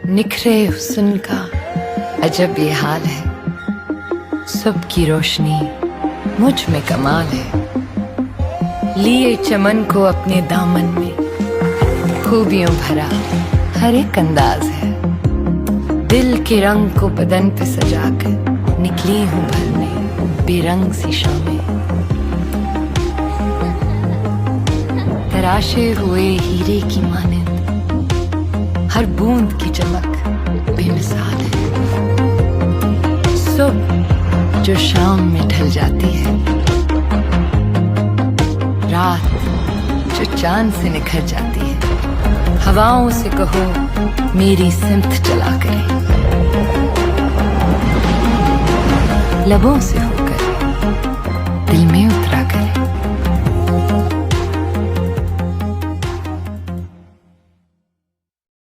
निखरे हुस्न का अजब ये हाल है, सुबह की रोशनी मुझ में कमाल है। लिए चमन को अपने दामन में, खूबियों भरा हर एक अंदाज है। दिल के रंग को बदन पे सजाकर निकली हूँ भरने बेरंग सी शामें। तराशे हुए हीरे की मानिंद हर बूंद की चमक बेमिसाल है। सुबह जो शाम में ढल जाती है, रात जो चांद से निखर जाती है। हवाओं से कहो मेरी सिमत चला करे, लबों से होकर दिल में उतर